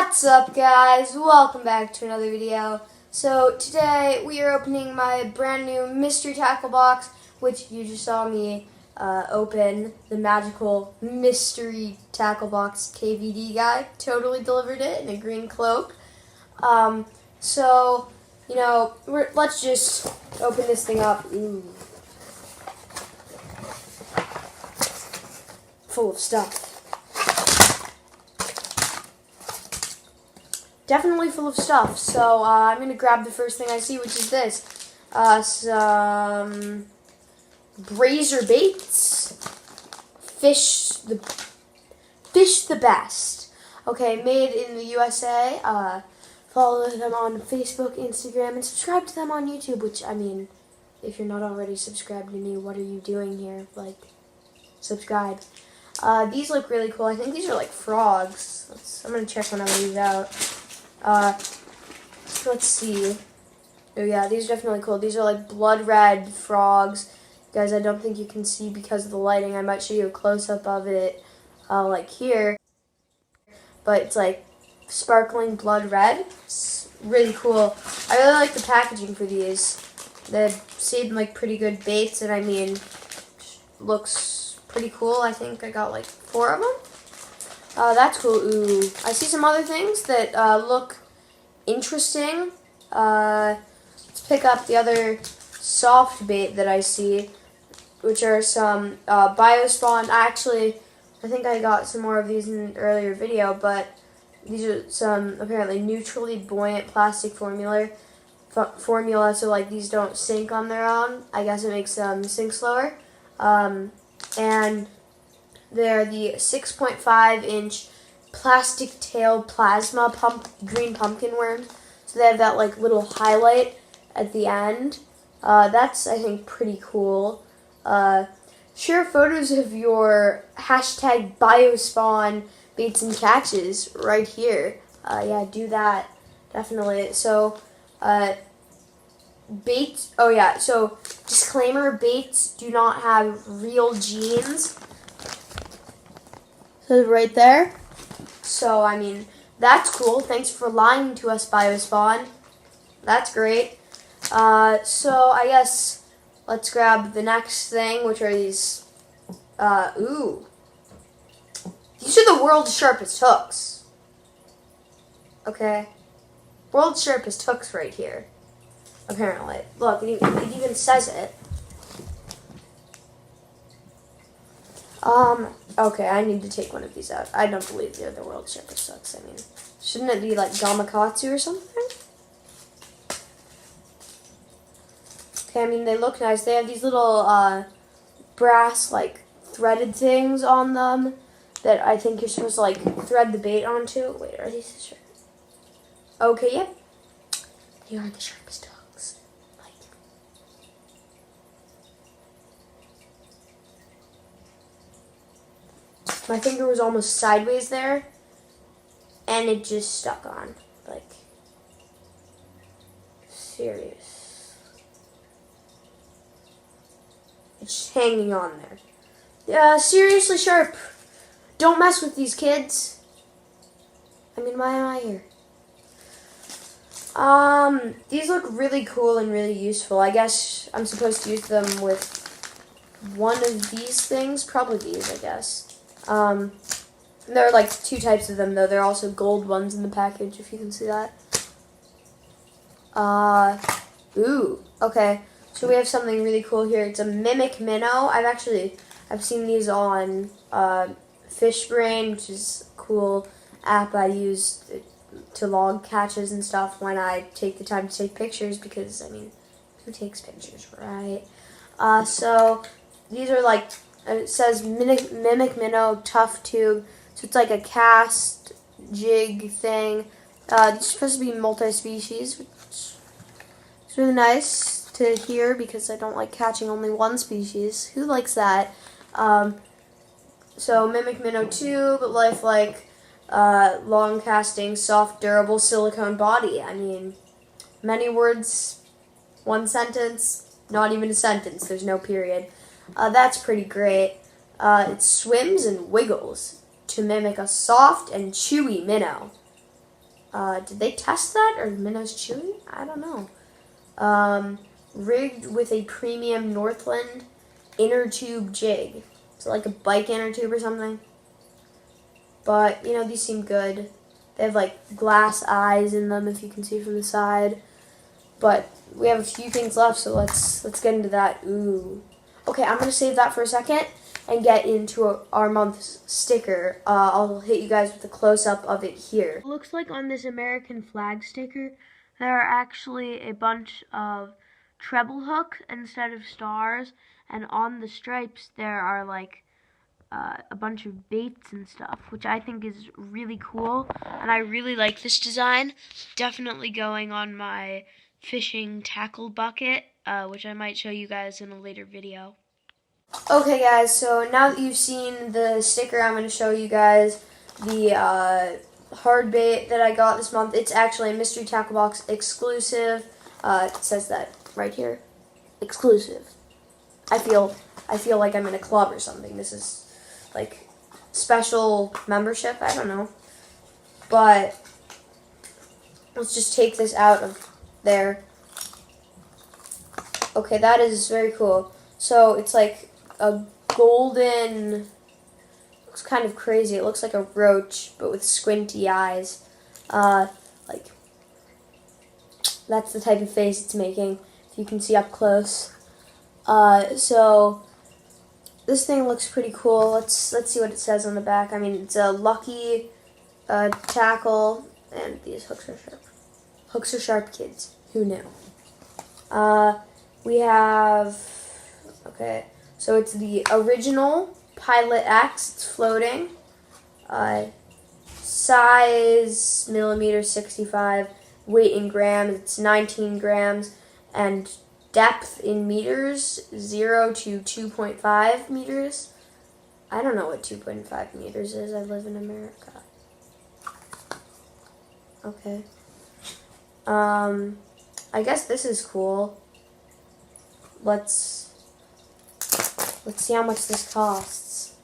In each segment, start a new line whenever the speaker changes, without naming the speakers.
What's up, guys? Welcome back to another video. So today we are opening my brand new mystery tackle box, which you just saw me open. The magical mystery tackle box KVD guy totally delivered it in a green cloak. So you know, let's just open this thing up. Ooh. Full of stuff. Definitely full of stuff. So I'm going to grab the first thing I see, which is this. Some brazier baits. Fish the best. Okay, made in the USA. Follow them on Facebook, Instagram, and subscribe to them on YouTube, which, I mean, if you're not already subscribed to me, what are you doing here? Like, subscribe. These look really cool. I think these are like frogs. I'm going to check one of these out. Let's see. Oh yeah, these are definitely cool. These are like blood red frogs. Guys, I don't think you can see because of the lighting. I might show you a close-up of it, like here. But it's like sparkling blood red. It's really cool. I really like the packaging for these. They seem like pretty good baits, and I mean, looks pretty cool. I think I got like 4 of them. That's cool. Ooh, I see some other things that look interesting. Let's pick up the other soft bait that I see, which are some Biospawn. I think I got some more of these in an earlier video, but these are some apparently neutrally buoyant plastic formula, so like these don't sink on their own. I guess it makes them sink slower. And they're the 6.5-inch plastic tail plasma green pumpkin worms. So they have that like little highlight at the end. That's, I think, pretty cool. Share photos of your hashtag Biospawn baits and catches right here. Yeah, do that. Definitely. So, baits. Oh yeah. So, disclaimer: baits do not have real genes. So right there. So I mean, that's cool. Thanks for lying to us, Biospawn. That's great. So I guess let's grab the next thing, which are these. Ooh. These are the world's sharpest hooks. Okay. World's sharpest hooks right here. Apparently. Look, it even says it. Okay, I need to take one of these out. I don't believe they're the world's sharpest hooks. I mean, shouldn't it be like Gamakatsu or something? Okay, I mean, they look nice. They have these little, brass, like, threaded things on them that I think you're supposed to, like, thread the bait onto. Wait, are these the sharpest? Okay, yep. They are the sharpest hooks. My finger was almost sideways there, and it just stuck on. Like, serious. It's just hanging on there. Yeah, seriously sharp. Don't mess with these kids. I mean, why am I here? These look really cool and really useful. I guess I'm supposed to use them with one of these things. Probably these, I guess. There are like 2 types of them, though. There are also gold ones in the package, if you can see that. Ooh, okay. So we have something really cool here. It's a Mimic Minnow. I've seen these on, Fishbrain, which is a cool app I use to log catches and stuff when I take the time to take pictures, because, I mean, who takes pictures, right? So these are like, it says Mimic Minnow Tough Tube. So it's like a cast jig thing. It's supposed to be multi-species, which is really nice to hear because I don't like catching only one species. Who likes that? So Mimic Minnow Tube, lifelike, long casting, soft, durable silicone body. I mean, many words, one sentence, not even a sentence. There's no period. That's pretty great. It swims and wiggles to mimic a soft and chewy minnow. Did they test that, or Minnows Chewy? I don't know. Rigged with a premium Northland inner tube jig. So like a bike inner tube or something. But, you know, these seem good. They have like glass eyes in them, if you can see from the side. But we have a few things left, so let's get into that. Ooh. Okay, I'm going to save that for a second and get into our month's sticker. I'll hit you guys with a close-up of it here. It looks like on this American flag sticker, there are actually a bunch of treble hooks instead of stars, and on the stripes there are like a bunch of baits and stuff, which I think is really cool, and I really like this design. Definitely going on my fishing tackle bucket, which I might show you guys in a later video. Okay guys, so now that you've seen the sticker, I'm going to show you guys the hard bait that I got this month. It's actually a Mystery Tackle Box exclusive. It says that right here. Exclusive. I feel like I'm in a club or something. This is like special membership, I don't know. But let's just take this out of there. Okay, that is very cool. So it's like a golden, looks kind of crazy. It looks like a roach, but with squinty eyes. Like, that's the type of face it's making, if you can see up close. So this thing looks pretty cool. Let's see what it says on the back. I mean, it's a lucky tackle, and these hooks are sharp. Hooks are sharp, kids. Who knew? We have, okay, so it's the original Pilot X. It's floating. Size millimeter 65. Weight in grams. It's 19 grams, and depth in meters, 0 to 2.5 meters. I don't know what 2.5 meters is. I live in America. Okay. I guess this is cool. Let's see how much this costs.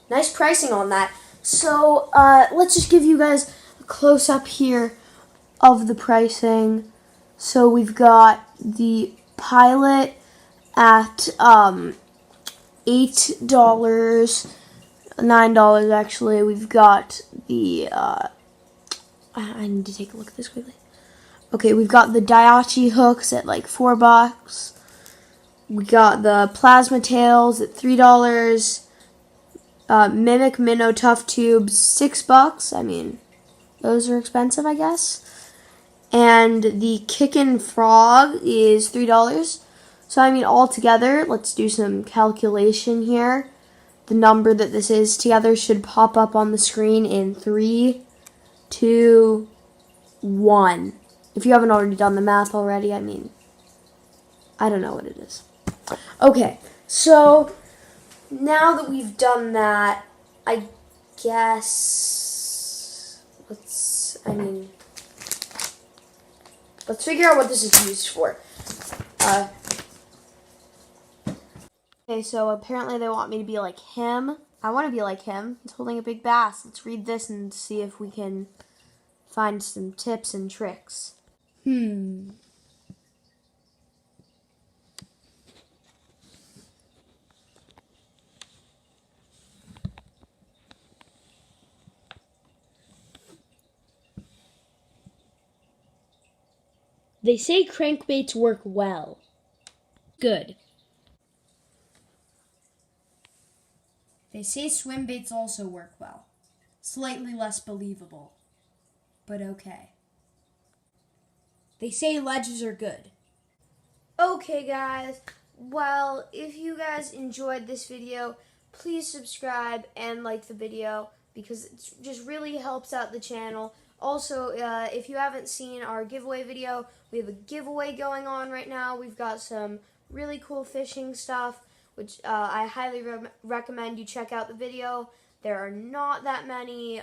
Nice pricing on that. So, let's just give you guys a close-up here of the pricing. So we've got the Pilot at $8, $9 actually. We've got the, I need to take a look at this quickly. Okay, we've got the Daiichi hooks at like $4. We got the Plasma Tails at $3. Mimic Minnow Tough Tubes, $6. I mean, those are expensive, I guess. And the Kickin' Frog is $3. So, I mean, all together, let's do some calculation here. The number that this is together should pop up on the screen in 3, 2, 1. If you haven't already done the math already, I mean, I don't know what it is. Okay, so now that we've done that, I guess let's figure out what this is used for. Okay, so apparently they want me to be like him. I want to be like him. He's holding a big bass. Let's read this and see if we can find some tips and tricks. They say crankbaits work well. Good. They say swim baits also work well. Slightly less believable, but okay. They say ledges are good. Okay guys, well, if you guys enjoyed this video, please subscribe and like the video because it just really helps out the channel. Also, if you haven't seen our giveaway video, we have a giveaway going on right now. We've got some really cool fishing stuff, which I highly recommend you check out the video. There are not that many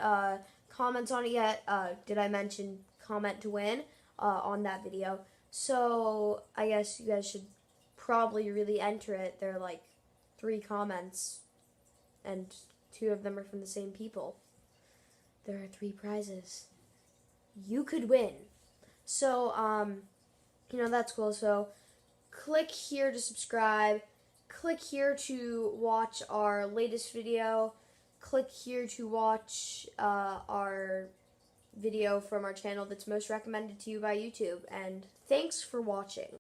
comments on it yet. Did I mention comment to win on that video? So I guess you guys should probably really enter it. There are like 3 comments, and 2 of them are from the same people. There are 3 prizes. You could win. So, that's cool. So, click here to subscribe. Click here to watch our latest video. Click here to watch our video from our channel that's most recommended to you by YouTube. And thanks for watching.